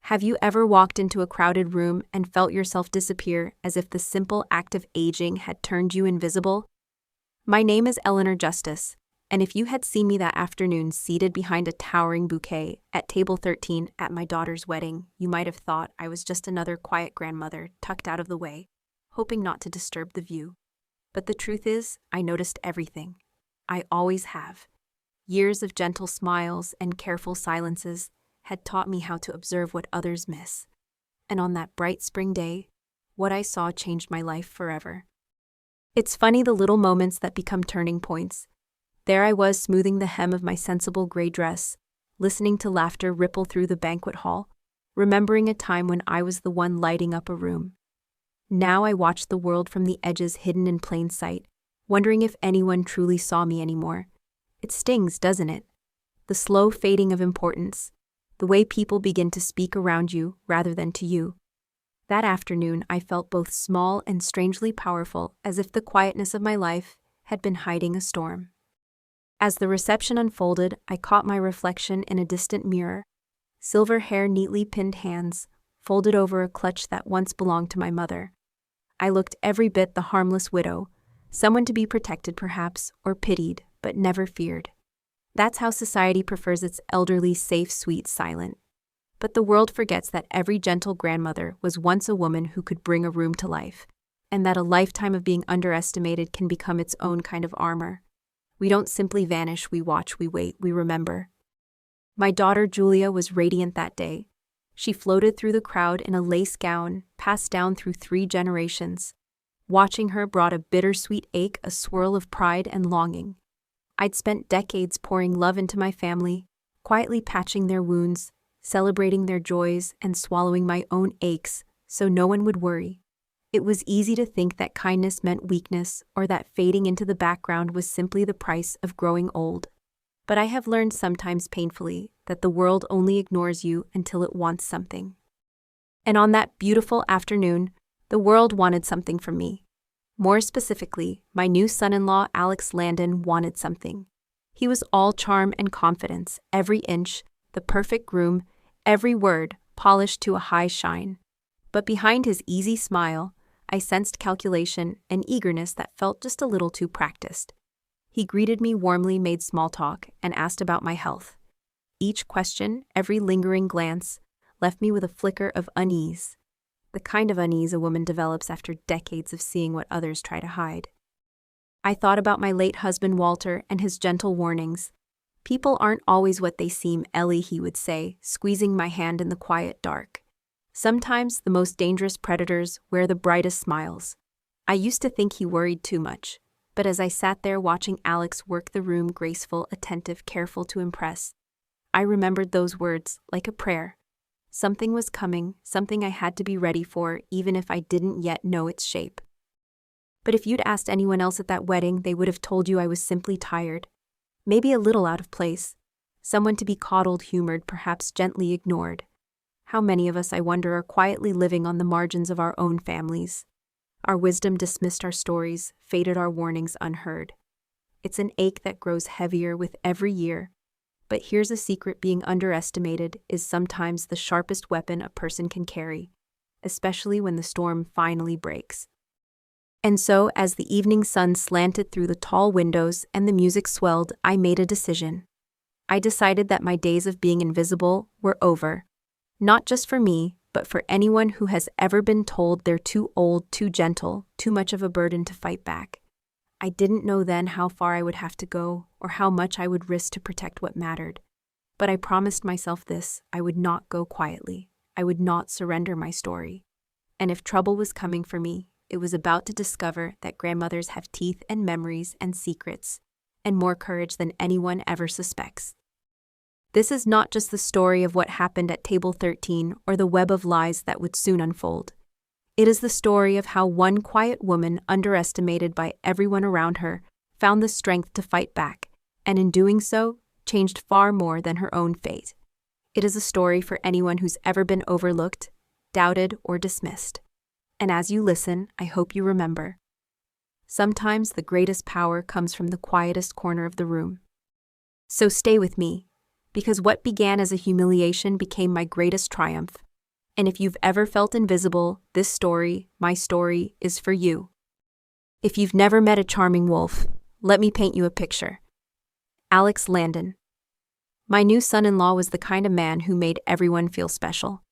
Have you ever walked into a crowded room and felt yourself disappear as if the simple act of aging had turned you invisible? My name is Eleanor Justice, and if you had seen me that afternoon seated behind a towering bouquet at table 13 at my daughter's wedding, you might have thought I was just another quiet grandmother tucked out of the way, hoping not to disturb the view. But the truth is, I noticed everything. I always have. Years of gentle smiles and careful silences had taught me how to observe what others miss. And on that bright spring day, what I saw changed my life forever. It's funny the little moments that become turning points. There I was smoothing the hem of my sensible gray dress, listening to laughter ripple through the banquet hall, remembering a time when I was the one lighting up a room. Now I watched the world from the edges hidden in plain sight, wondering if anyone truly saw me anymore. It stings, doesn't it? The slow fading of importance. The way people begin to speak around you rather than to you. That afternoon, I felt both small and strangely powerful, as if the quietness of my life had been hiding a storm. As the reception unfolded, I caught my reflection in a distant mirror. Silver hair, neatly pinned hands, folded over a clutch that once belonged to my mother. I looked every bit the harmless widow, someone to be protected perhaps, or pitied, but never feared. That's how society prefers its elderly, safe, sweet, silent. But the world forgets that every gentle grandmother was once a woman who could bring a room to life, and that a lifetime of being underestimated can become its own kind of armor. We don't simply vanish, we watch, we wait, we remember. My daughter Julia was radiant that day. She floated through the crowd in a lace gown, passed down through 3 generations. Watching her brought a bittersweet ache, a swirl of pride and longing. I'd spent decades pouring love into my family, quietly patching their wounds, celebrating their joys, and swallowing my own aches so no one would worry. It was easy to think that kindness meant weakness or that fading into the background was simply the price of growing old. But I have learned, sometimes painfully, that the world only ignores you until it wants something. And on that beautiful afternoon, the world wanted something from me. More specifically, my new son-in-law Alex Landon wanted something. He was all charm and confidence, every inch, the perfect groom, every word polished to a high shine. But behind his easy smile, I sensed calculation and eagerness that felt just a little too practiced. He greeted me warmly, made small talk, and asked about my health. Each question, every lingering glance, left me with a flicker of unease. The kind of unease a woman develops after decades of seeing what others try to hide. I thought about my late husband Walter and his gentle warnings. People aren't always what they seem, Ellie, he would say, squeezing my hand in the quiet dark. Sometimes the most dangerous predators wear the brightest smiles. I used to think he worried too much, but as I sat there watching Alex work the room, graceful, attentive, careful to impress, I remembered those words like a prayer. Something was coming, something I had to be ready for, even if I didn't yet know its shape. But if you'd asked anyone else at that wedding, they would have told you I was simply tired. Maybe a little out of place. Someone to be coddled, humored, perhaps gently ignored. How many of us, I wonder, are quietly living on the margins of our own families? Our wisdom dismissed our stories, faded our warnings unheard. It's an ache that grows heavier with every year. But here's a secret: being underestimated is sometimes the sharpest weapon a person can carry, especially when the storm finally breaks. And so, as the evening sun slanted through the tall windows and the music swelled, I made a decision. I decided that my days of being invisible were over. Not just for me, but for anyone who has ever been told they're too old, too gentle, too much of a burden to fight back. I didn't know then how far I would have to go, or how much I would risk to protect what mattered. But I promised myself this: I would not go quietly. I would not surrender my story. And if trouble was coming for me, it was about to discover that grandmothers have teeth and memories and secrets, and more courage than anyone ever suspects. This is not just the story of what happened at table 13 or the web of lies that would soon unfold. It is the story of how one quiet woman, underestimated by everyone around her, found the strength to fight back, and in doing so, changed far more than her own fate. It is a story for anyone who's ever been overlooked, doubted, or dismissed. And as you listen, I hope you remember. Sometimes the greatest power comes from the quietest corner of the room. So stay with me, because what began as a humiliation became my greatest triumph. And if you've ever felt invisible, this story, my story, is for you. If you've never met a charming wolf, let me paint you a picture. Alex Landon. My new son-in-law was the kind of man who made everyone feel special.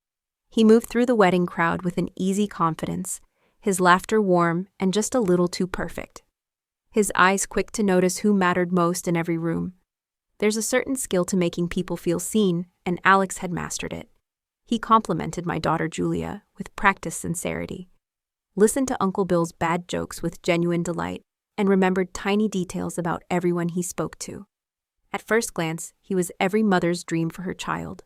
He moved through the wedding crowd with an easy confidence, his laughter warm and just a little too perfect. His eyes quick to notice who mattered most in every room. There's a certain skill to making people feel seen, and Alex had mastered it. He complimented my daughter Julia with practiced sincerity, listened to Uncle Bill's bad jokes with genuine delight, and remembered tiny details about everyone he spoke to. At first glance, he was every mother's dream for her child.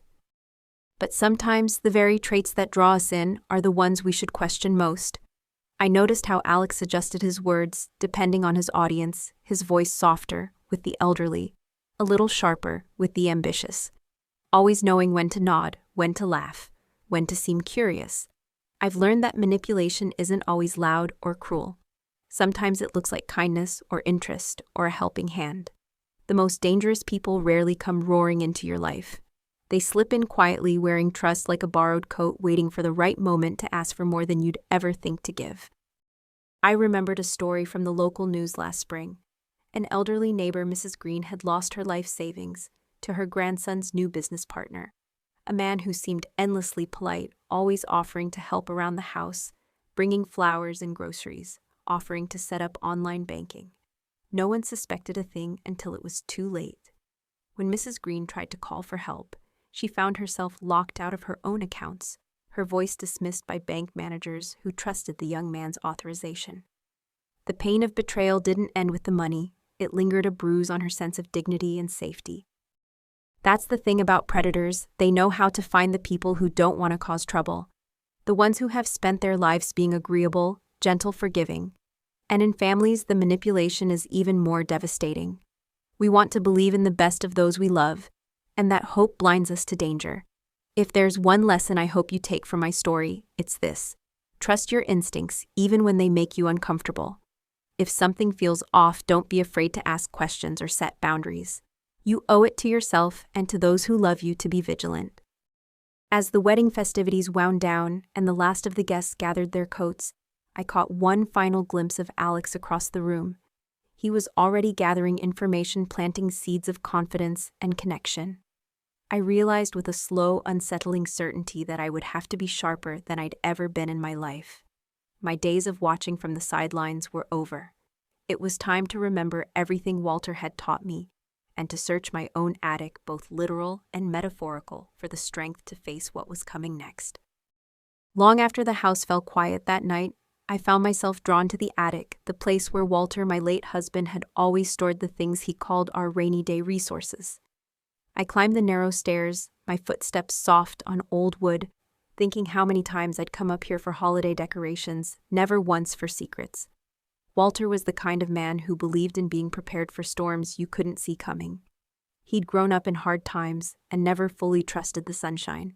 But sometimes the very traits that draw us in are the ones we should question most. I noticed how Alex adjusted his words depending on his audience, his voice softer with the elderly, a little sharper with the ambitious, always knowing when to nod, when to laugh, when to seem curious. I've learned that manipulation isn't always loud or cruel. Sometimes it looks like kindness or interest or a helping hand. The most dangerous people rarely come roaring into your life. They slip in quietly, wearing trust like a borrowed coat, waiting for the right moment to ask for more than you'd ever think to give. I remembered a story from the local news last spring. An elderly neighbor, Mrs. Green, had lost her life savings to her grandson's new business partner, a man who seemed endlessly polite, always offering to help around the house, bringing flowers and groceries, offering to set up online banking. No one suspected a thing until it was too late. When Mrs. Green tried to call for help, she found herself locked out of her own accounts, her voice dismissed by bank managers who trusted the young man's authorization. The pain of betrayal didn't end with the money. It lingered, a bruise on her sense of dignity and safety. That's the thing about predators. They know how to find the people who don't want to cause trouble, the ones who have spent their lives being agreeable, gentle, forgiving. And in families, the manipulation is even more devastating. We want to believe in the best of those we love, and that hope blinds us to danger. If there's one lesson I hope you take from my story, it's this: trust your instincts even when they make you uncomfortable. If something feels off, don't be afraid to ask questions or set boundaries. You owe it to yourself and to those who love you to be vigilant. As the wedding festivities wound down and the last of the guests gathered their coats, I caught one final glimpse of Alex across the room. He was already gathering information, planting seeds of confidence and connection. I realized with a slow, unsettling certainty that I would have to be sharper than I'd ever been in my life. My days of watching from the sidelines were over. It was time to remember everything Walter had taught me, and to search my own attic, both literal and metaphorical, for the strength to face what was coming next. Long after the house fell quiet that night, I found myself drawn to the attic, the place where Walter, my late husband, had always stored the things he called our rainy day resources. I climbed the narrow stairs, my footsteps soft on old wood, thinking how many times I'd come up here for holiday decorations, never once for secrets. Walter was the kind of man who believed in being prepared for storms you couldn't see coming. He'd grown up in hard times and never fully trusted the sunshine.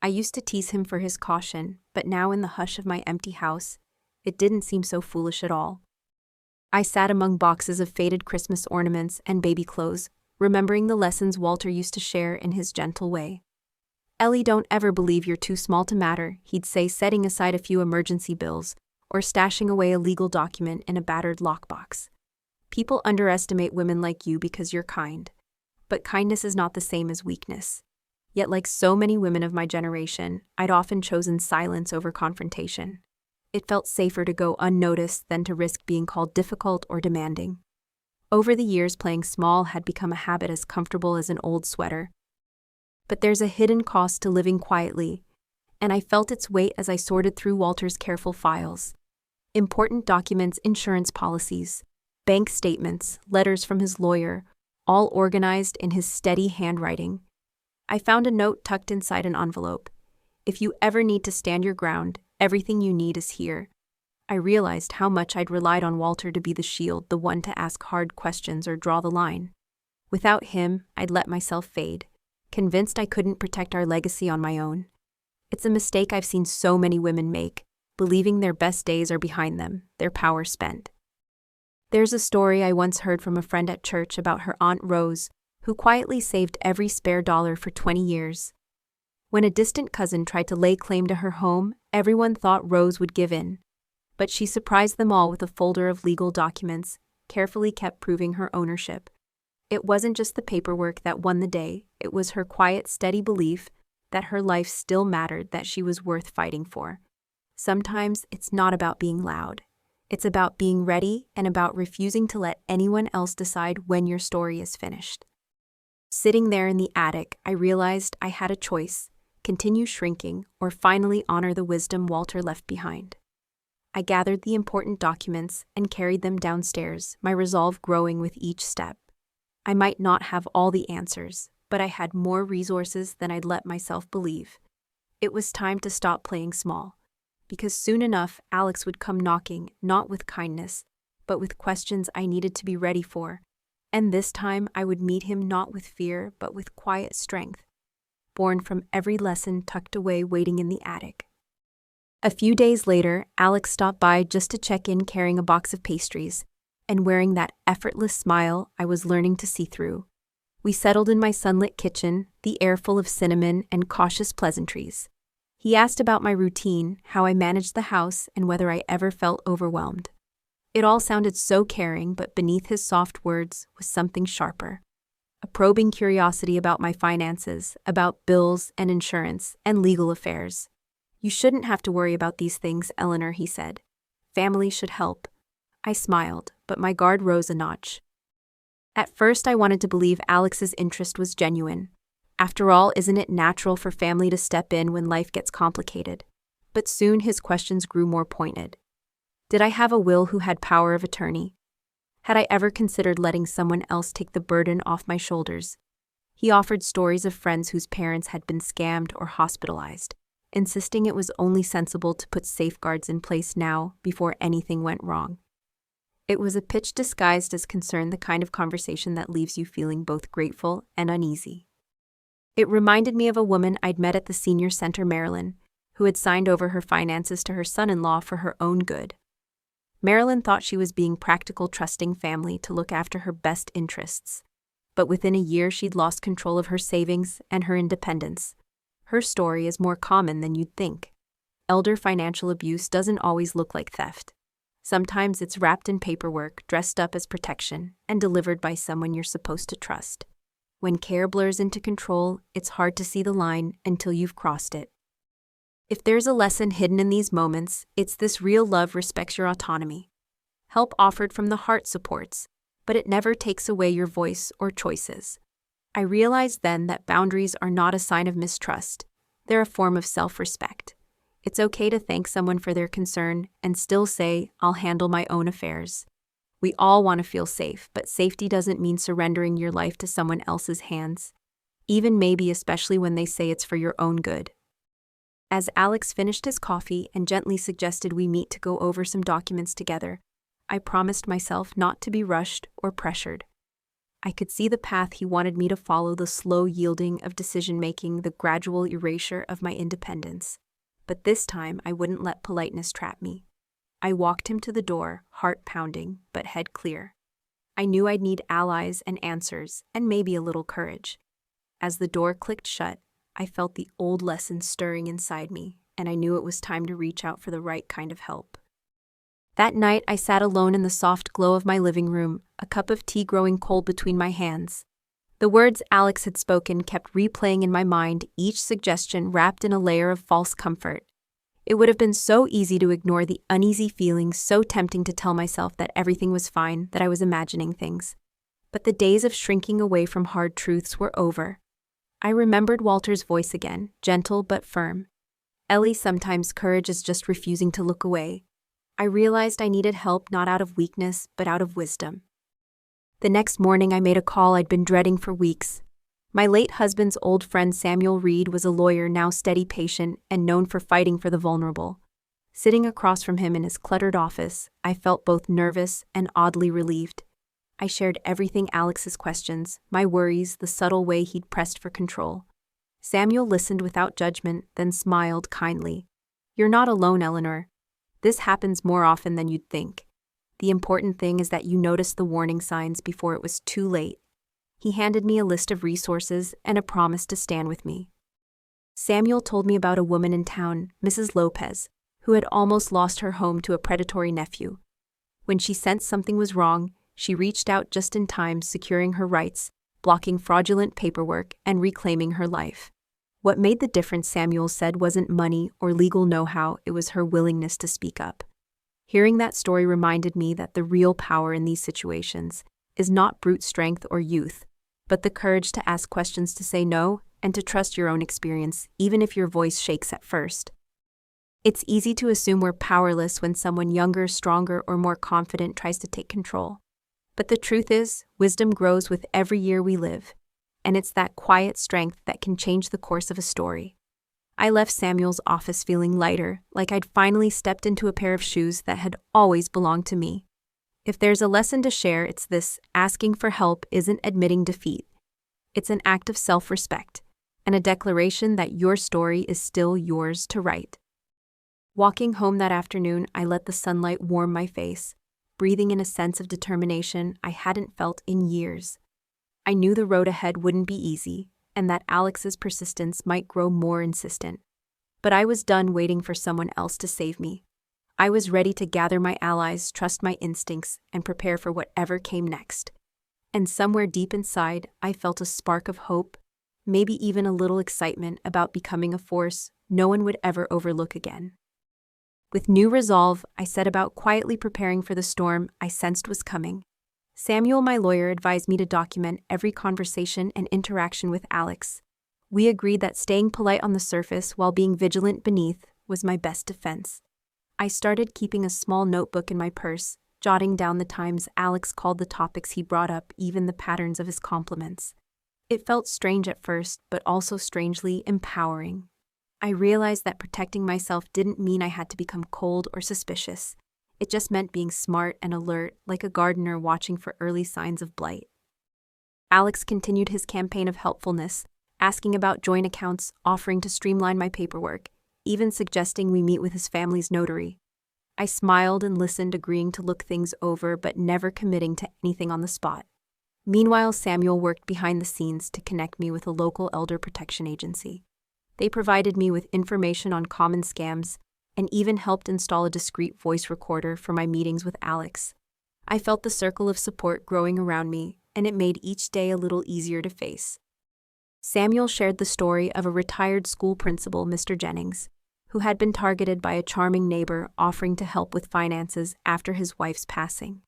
I used to tease him for his caution, but now in the hush of my empty house, it didn't seem so foolish at all. I sat among boxes of faded Christmas ornaments and baby clothes, remembering the lessons Walter used to share in his gentle way. "Ellie, don't ever believe you're too small to matter," he'd say, setting aside a few emergency bills or stashing away a legal document in a battered lockbox. "People underestimate women like you because you're kind. But kindness is not the same as weakness." Yet, like so many women of my generation, I'd often chosen silence over confrontation. It felt safer to go unnoticed than to risk being called difficult or demanding. Over the years, playing small had become a habit as comfortable as an old sweater. But there's a hidden cost to living quietly, and I felt its weight as I sorted through Walter's careful files. Important documents, insurance policies, bank statements, letters from his lawyer, all organized in his steady handwriting. I found a note tucked inside an envelope. "If you ever need to stand your ground, everything you need is here." I realized how much I'd relied on Walter to be the shield, the one to ask hard questions or draw the line. Without him, I'd let myself fade, convinced I couldn't protect our legacy on my own. It's a mistake I've seen so many women make, believing their best days are behind them, their power spent. There's a story I once heard from a friend at church about her Aunt Rose, who quietly saved every spare dollar for 20 years. When a distant cousin tried to lay claim to her home, everyone thought Rose would give in. But she surprised them all with a folder of legal documents, carefully kept proving her ownership. It wasn't just the paperwork that won the day, it was her quiet, steady belief that her life still mattered, that she was worth fighting for. Sometimes it's not about being loud. It's about being ready and about refusing to let anyone else decide when your story is finished. Sitting there in the attic, I realized I had a choice: continue shrinking or finally honor the wisdom Walter left behind. I gathered the important documents and carried them downstairs, my resolve growing with each step. I might not have all the answers, but I had more resources than I'd let myself believe. It was time to stop playing small, because soon enough Alex would come knocking, not with kindness, but with questions I needed to be ready for. And this time I would meet him not with fear, but with quiet strength, born from every lesson tucked away waiting in the attic. A few days later, Alex stopped by just to check in, carrying a box of pastries and wearing that effortless smile I was learning to see through. We settled in my sunlit kitchen, the air full of cinnamon and cautious pleasantries. He asked about my routine, how I managed the house, and whether I ever felt overwhelmed. It all sounded so caring, but beneath his soft words was something sharper. A probing curiosity about my finances, about bills and insurance and legal affairs. "You shouldn't have to worry about these things, Eleanor," he said. "Family should help." I smiled, but my guard rose a notch. At first I wanted to believe Alex's interest was genuine. After all, isn't it natural for family to step in when life gets complicated? But soon his questions grew more pointed. Did I have a will who had power of attorney? Had I ever considered letting someone else take the burden off my shoulders? He offered stories of friends whose parents had been scammed or hospitalized, insisting it was only sensible to put safeguards in place now before anything went wrong. It was a pitch disguised as concern, the kind of conversation that leaves you feeling both grateful and uneasy. It reminded me of a woman I'd met at the senior center, Marilyn, who had signed over her finances to her son-in-law for her own good. Marilyn thought she was being practical, trusting family to look after her best interests. But within a year, she'd lost control of her savings and her independence. Her story is more common than you'd think. Elder financial abuse doesn't always look like theft. Sometimes it's wrapped in paperwork, dressed up as protection, and delivered by someone you're supposed to trust. When care blurs into control, it's hard to see the line until you've crossed it. If there's a lesson hidden in these moments, it's this: real love respects your autonomy. Help offered from the heart supports, but it never takes away your voice or choices. I realized then that boundaries are not a sign of mistrust. They're a form of self-respect. It's okay to thank someone for their concern and still say, "I'll handle my own affairs." We all want to feel safe, but safety doesn't mean surrendering your life to someone else's hands, even maybe especially when they say it's for your own good. As Alex finished his coffee and gently suggested we meet to go over some documents together, I promised myself not to be rushed or pressured. I could see the path he wanted me to follow: the slow yielding of decision-making, the gradual erasure of my independence. But this time I wouldn't let politeness trap me. I walked him to the door, heart pounding, but head clear. I knew I'd need allies and answers, and maybe a little courage. As the door clicked shut, I felt the old lessons stirring inside me, and I knew it was time to reach out for the right kind of help. That night, I sat alone in the soft glow of my living room, a cup of tea growing cold between my hands. The words Alex had spoken kept replaying in my mind, each suggestion wrapped in a layer of false comfort. It would have been so easy to ignore the uneasy feelings, so tempting to tell myself that everything was fine, that I was imagining things. But the days of shrinking away from hard truths were over. I remembered Walter's voice again, gentle but firm. "Ellie, sometimes courage is just refusing to look away." I realized I needed help, not out of weakness, but out of wisdom. The next morning I made a call I'd been dreading for weeks. My late husband's old friend Samuel Reed was a lawyer, now steady, patient, and known for fighting for the vulnerable. Sitting across from him in his cluttered office, I felt both nervous and oddly relieved. I shared everything: Alex's questions, my worries, the subtle way he'd pressed for control. Samuel listened without judgment, then smiled kindly. "You're not alone, Eleanor. This happens more often than you'd think. The important thing is that you noticed the warning signs before it was too late." He handed me a list of resources and a promise to stand with me. Samuel told me about a woman in town, Mrs. Lopez, who had almost lost her home to a predatory nephew. When she sensed something was wrong, she reached out just in time, securing her rights, blocking fraudulent paperwork, and reclaiming her life. What made the difference, Samuel said, wasn't money or legal know-how, it was her willingness to speak up. Hearing that story reminded me that the real power in these situations is not brute strength or youth, but the courage to ask questions, to say no, and to trust your own experience, even if your voice shakes at first. It's easy to assume we're powerless when someone younger, stronger, or more confident tries to take control. But the truth is, wisdom grows with every year we live, and it's that quiet strength that can change the course of a story. I left Samuel's office feeling lighter, like I'd finally stepped into a pair of shoes that had always belonged to me. If there's a lesson to share, it's this: asking for help isn't admitting defeat. It's an act of self-respect, and a declaration that your story is still yours to write. Walking home that afternoon, I let the sunlight warm my face, breathing in a sense of determination I hadn't felt in years. I knew the road ahead wouldn't be easy, and that Alex's persistence might grow more insistent. But I was done waiting for someone else to save me. I was ready to gather my allies, trust my instincts, and prepare for whatever came next. And somewhere deep inside, I felt a spark of hope, maybe even a little excitement about becoming a force no one would ever overlook again. With new resolve, I set about quietly preparing for the storm I sensed was coming. Samuel, my lawyer, advised me to document every conversation and interaction with Alex. We agreed that staying polite on the surface while being vigilant beneath was my best defense. I started keeping a small notebook in my purse, jotting down the times Alex called the topics he brought up, even the patterns of his compliments. It felt strange at first, but also strangely empowering. I realized that protecting myself didn't mean I had to become cold or suspicious. It just meant being smart and alert, like a gardener watching for early signs of blight. Alex continued his campaign of helpfulness, asking about joint accounts, offering to streamline my paperwork, even suggesting we meet with his family's notary. I smiled and listened, agreeing to look things over but never committing to anything on the spot. Meanwhile, Samuel worked behind the scenes to connect me with a local elder protection agency. They provided me with information on common scams and even helped install a discreet voice recorder for my meetings with Alex. I felt the circle of support growing around me, and it made each day a little easier to face. Samuel shared the story of a retired school principal, Mr. Jennings, who had been targeted by a charming neighbor offering to help with finances after his wife's passing.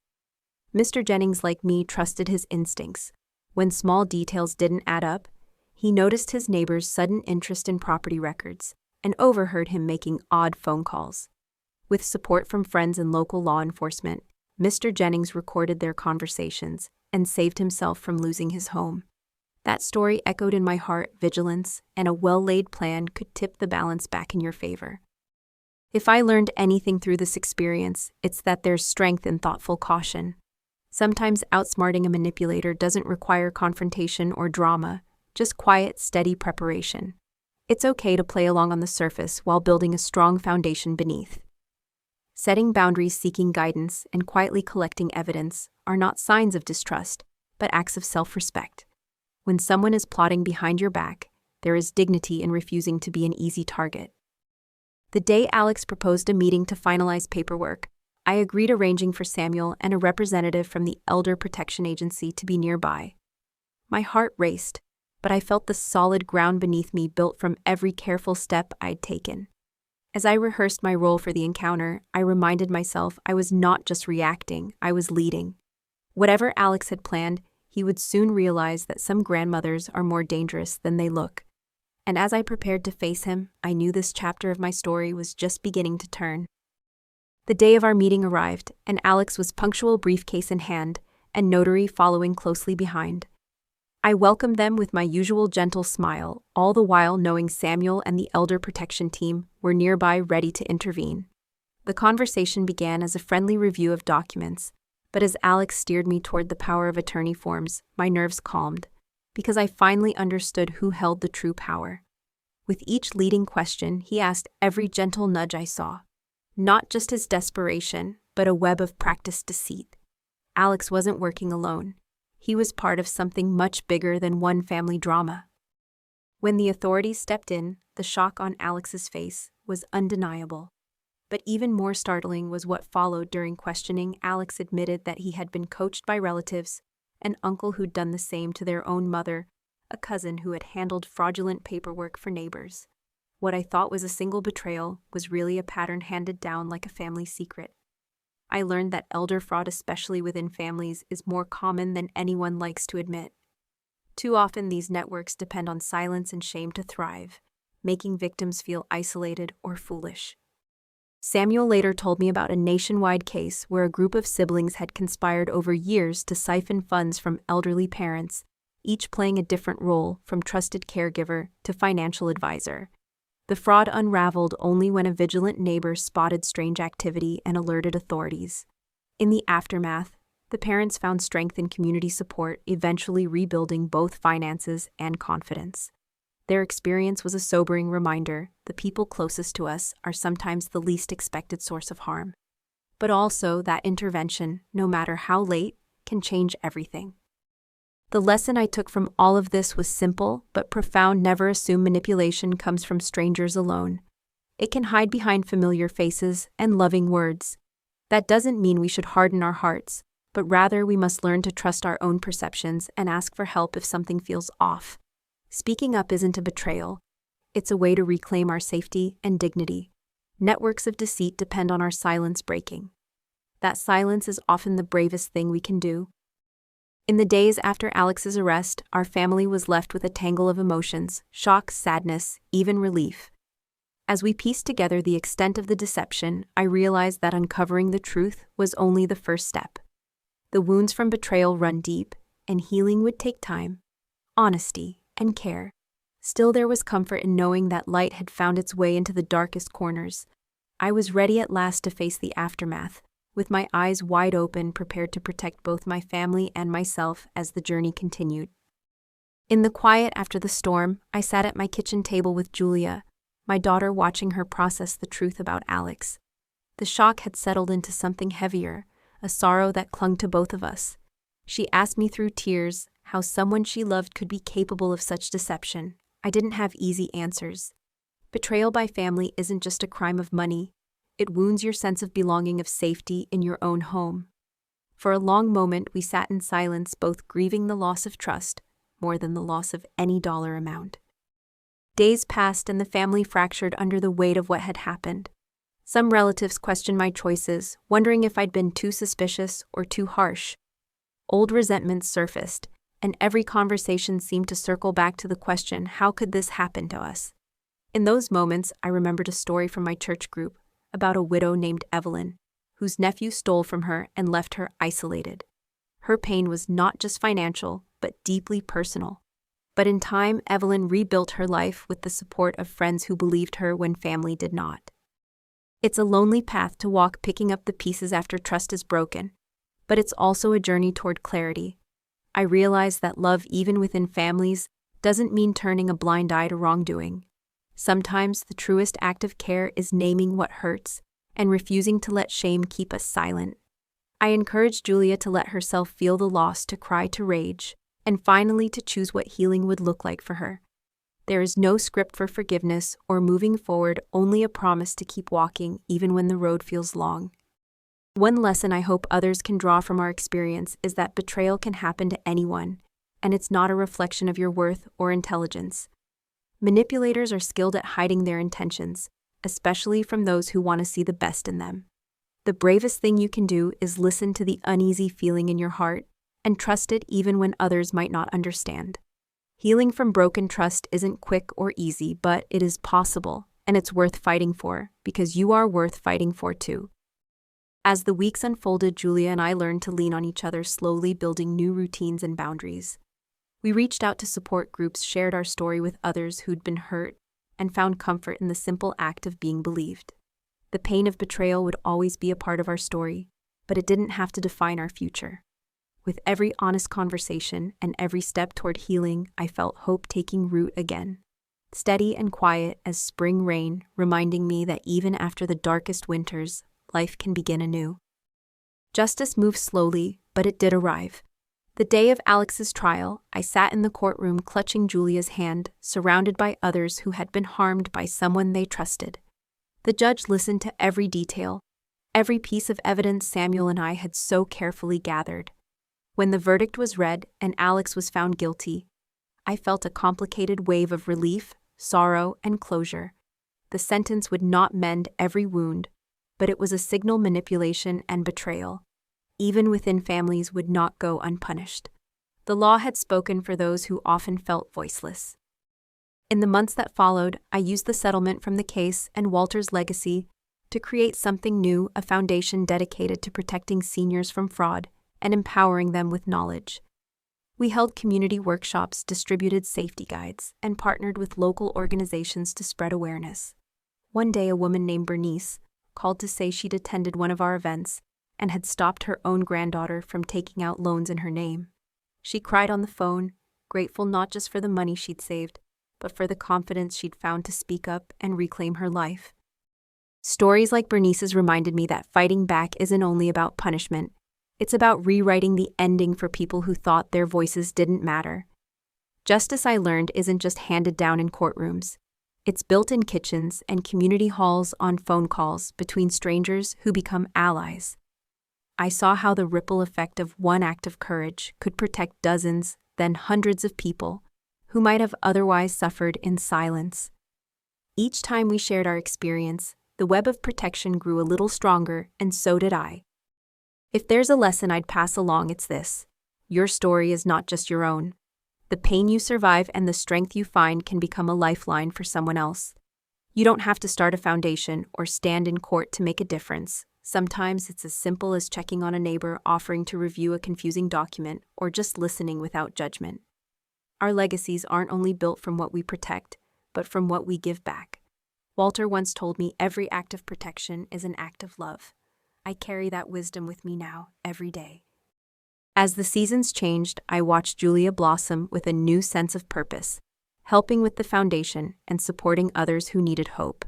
Mr. Jennings, like me, trusted his instincts. When small details didn't add up, he noticed his neighbor's sudden interest in property records and overheard him making odd phone calls. With support from friends and local law enforcement, Mr. Jennings recorded their conversations and saved himself from losing his home. That story echoed in my heart. Vigilance and a well-laid plan could tip the balance back in your favor. If I learned anything through this experience, it's that there's strength in thoughtful caution. Sometimes outsmarting a manipulator doesn't require confrontation or drama, just quiet, steady preparation. It's okay to play along on the surface while building a strong foundation beneath. Setting boundaries, seeking guidance, and quietly collecting evidence are not signs of distrust, but acts of self-respect. When someone is plotting behind your back, there is dignity in refusing to be an easy target. The day Alex proposed a meeting to finalize paperwork, I agreed, arranging for Samuel and a representative from the Elder Protection Agency to be nearby. My heart raced, but I felt the solid ground beneath me built from every careful step I'd taken. As I rehearsed my role for the encounter, I reminded myself I was not just reacting, I was leading. Whatever Alex had planned, he would soon realize that some grandmothers are more dangerous than they look. And as I prepared to face him, I knew this chapter of my story was just beginning to turn. The day of our meeting arrived, and Alex was punctual, briefcase in hand, and notary following closely behind. I welcomed them with my usual gentle smile, all the while knowing Samuel and the Elder Protection team were nearby, ready to intervene. The conversation began as a friendly review of documents, but as Alex steered me toward the power of attorney forms, my nerves calmed, because I finally understood who held the true power. With each leading question, he asked every gentle nudge I saw. Not just his desperation, but a web of practiced deceit. Alex wasn't working alone. He was part of something much bigger than one family drama. When the authorities stepped in, The shock on Alex's face was undeniable. But even more startling was what followed. During questioning. Alex admitted that he had been coached by relatives, an uncle who'd done the same to their own mother, a cousin who had handled fraudulent paperwork for neighbors. What I thought was a single betrayal was really a pattern handed down like a family secret. I learned that elder fraud, especially within families, is more common than anyone likes to admit. Too often these networks depend on silence and shame to thrive, making victims feel isolated or foolish. Samuel later told me about a nationwide case where a group of siblings had conspired over years to siphon funds from elderly parents, each playing a different role, from trusted caregiver to financial advisor. The fraud unraveled only when a vigilant neighbor spotted strange activity and alerted authorities. In the aftermath, the parents found strength in community support, eventually rebuilding both finances and confidence. Their experience was a sobering reminder: the people closest to us are sometimes the least expected source of harm. But also that intervention, no matter how late, can change everything. The lesson I took from all of this was simple but profound: never assume manipulation comes from strangers alone. It can hide behind familiar faces and loving words. That doesn't mean we should harden our hearts, but rather we must learn to trust our own perceptions and ask for help if something feels off. Speaking up isn't a betrayal. It's a way to reclaim our safety and dignity. Networks of deceit depend on our silence breaking. That silence is often the bravest thing we can do. In the days after Alex's arrest, our family was left with a tangle of emotions: shock, sadness, even relief. As we pieced together the extent of the deception, I realized that uncovering the truth was only the first step. The wounds from betrayal run deep, and healing would take time, honesty, and care. Still, there was comfort in knowing that light had found its way into the darkest corners. I was ready at last to face the aftermath, with my eyes wide open, prepared to protect both my family and myself as the journey continued. In the quiet after the storm, I sat at my kitchen table with Julia, my daughter, watching her process the truth about Alex. The shock had settled into something heavier, a sorrow that clung to both of us. She asked me through tears how someone she loved could be capable of such deception. I didn't have easy answers. Betrayal by family isn't just a crime of money. It wounds your sense of belonging, of safety in your own home. For a long moment, we sat in silence, both grieving the loss of trust more than the loss of any dollar amount. Days passed and the family fractured under the weight of what had happened. Some relatives questioned my choices, wondering if I'd been too suspicious or too harsh. Old resentments surfaced, and every conversation seemed to circle back to the question: how could this happen to us? In those moments, I remembered a story from my church group about a widow named Evelyn, whose nephew stole from her and left her isolated. Her pain was not just financial, but deeply personal. But in time, Evelyn rebuilt her life with the support of friends who believed her when family did not. It's a lonely path to walk, picking up the pieces after trust is broken, but it's also a journey toward clarity. I realize that love, even within families, doesn't mean turning a blind eye to wrongdoing. Sometimes the truest act of care is naming what hurts and refusing to let shame keep us silent. I encourage Julia to let herself feel the loss, to cry, to rage, and finally to choose what healing would look like for her. There is no script for forgiveness or moving forward, only a promise to keep walking even when the road feels long. One lesson I hope others can draw from our experience is that betrayal can happen to anyone, and it's not a reflection of your worth or intelligence. Manipulators are skilled at hiding their intentions, especially from those who want to see the best in them. The bravest thing you can do is listen to the uneasy feeling in your heart and trust it even when others might not understand. Healing from broken trust isn't quick or easy, but it is possible, and it's worth fighting for, because you are worth fighting for too. As the weeks unfolded, Julia and I learned to lean on each other, slowly building new routines and boundaries. We reached out to support groups, shared our story with others who'd been hurt, and found comfort in the simple act of being believed. The pain of betrayal would always be a part of our story, but it didn't have to define our future. With every honest conversation and every step toward healing, I felt hope taking root again. Steady and quiet as spring rain, reminding me that even after the darkest winters, life can begin anew. Justice moved slowly, but it did arrive. The day of Alex's trial, I sat in the courtroom clutching Julia's hand, surrounded by others who had been harmed by someone they trusted. The judge listened to every detail, every piece of evidence Samuel and I had so carefully gathered. When the verdict was read and Alex was found guilty, I felt a complicated wave of relief, sorrow, and closure. The sentence would not mend every wound, but it was a signal manipulation and betrayal, even within families, would not go unpunished. The law had spoken for those who often felt voiceless. In the months that followed, I used the settlement from the case and Walter's legacy to create something new, a foundation dedicated to protecting seniors from fraud and empowering them with knowledge. We held community workshops, distributed safety guides, and partnered with local organizations to spread awareness. One day, a woman named Bernice called to say she'd attended one of our events and had stopped her own granddaughter from taking out loans in her name. She cried on the phone, grateful not just for the money she'd saved, but for the confidence she'd found to speak up and reclaim her life. Stories like Bernice's reminded me that fighting back isn't only about punishment. It's about rewriting the ending for people who thought their voices didn't matter. Justice, I learned, isn't just handed down in courtrooms. It's built in kitchens and community halls, on phone calls between strangers who become allies. I saw how the ripple effect of one act of courage could protect dozens, then hundreds of people who might have otherwise suffered in silence. Each time we shared our experience, the web of protection grew a little stronger, and so did I. If there's a lesson I'd pass along, it's this: your story is not just your own. The pain you survive and the strength you find can become a lifeline for someone else. You don't have to start a foundation or stand in court to make a difference. Sometimes it's as simple as checking on a neighbor, offering to review a confusing document, or just listening without judgment. Our legacies aren't only built from what we protect, but from what we give back. Walter once told me every act of protection is an act of love. I carry that wisdom with me now, every day. As the seasons changed, I watched Julia blossom with a new sense of purpose, helping with the foundation and supporting others who needed hope.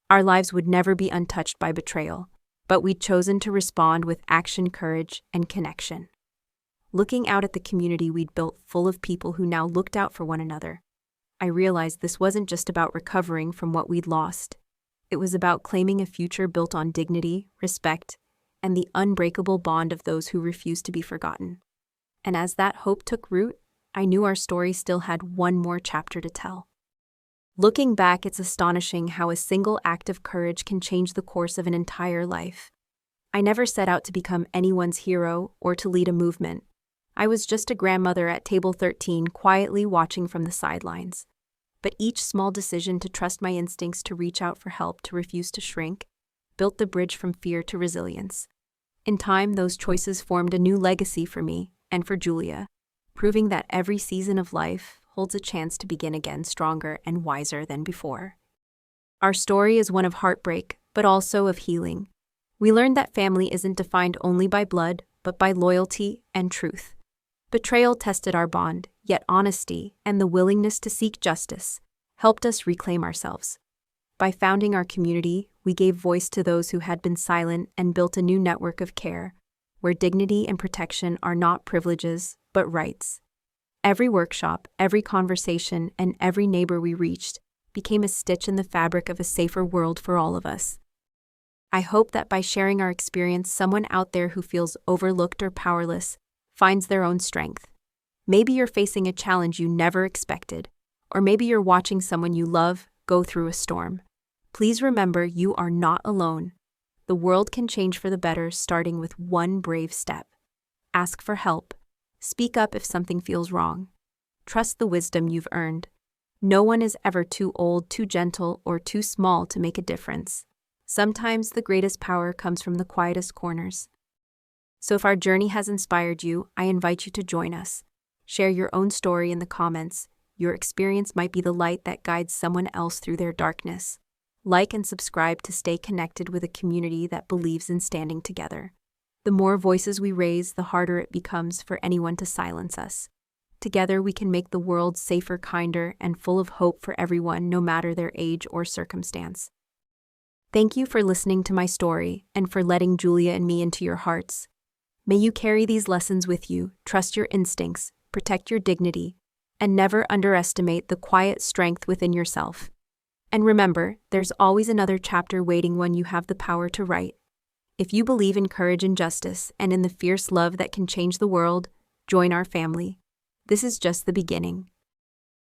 Our lives would never be untouched by betrayal, but we'd chosen to respond with action, courage, and connection. Looking out at the community we'd built, full of people who now looked out for one another, I realized this wasn't just about recovering from what we'd lost. It was about claiming a future built on dignity, respect, and the unbreakable bond of those who refused to be forgotten. And as that hope took root, I knew our story still had one more chapter to tell. Looking back, it's astonishing how a single act of courage can change the course of an entire life. I never set out to become anyone's hero or to lead a movement. I was just a grandmother at table 13, quietly watching from the sidelines. But each small decision to trust my instincts, to reach out for help, to refuse to shrink, built the bridge from fear to resilience. In time, those choices formed a new legacy for me and for Julia, proving that every season of life holds a chance to begin again stronger and wiser than before. Our story is one of heartbreak, but also of healing. We learned that family isn't defined only by blood, but by loyalty and truth. Betrayal tested our bond, yet honesty and the willingness to seek justice helped us reclaim ourselves. By founding our community, we gave voice to those who had been silent and built a new network of care, where dignity and protection are not privileges, but rights. Every workshop, every conversation, and every neighbor we reached became a stitch in the fabric of a safer world for all of us. I hope that by sharing our experience, someone out there who feels overlooked or powerless finds their own strength. Maybe you're facing a challenge you never expected, or maybe you're watching someone you love go through a storm. Please remember, you are not alone. The world can change for the better, starting with one brave step. Ask for help. Speak up if something feels wrong. Trust the wisdom you've earned. No one is ever too old, too gentle, or too small to make a difference. Sometimes the greatest power comes from the quietest corners. So if our journey has inspired you, I invite you to join us. Share your own story in the comments. Your experience might be the light that guides someone else through their darkness. Like and subscribe to stay connected with a community that believes in standing together. The more voices we raise, the harder it becomes for anyone to silence us. Together we can make the world safer, kinder, and full of hope for everyone, no matter their age or circumstance. Thank you for listening to my story and for letting Julia and me into your hearts. May you carry these lessons with you, trust your instincts, protect your dignity, and never underestimate the quiet strength within yourself. And remember, there's always another chapter waiting when you have the power to write. If you believe in courage and justice and in the fierce love that can change the world, join our family. This is just the beginning.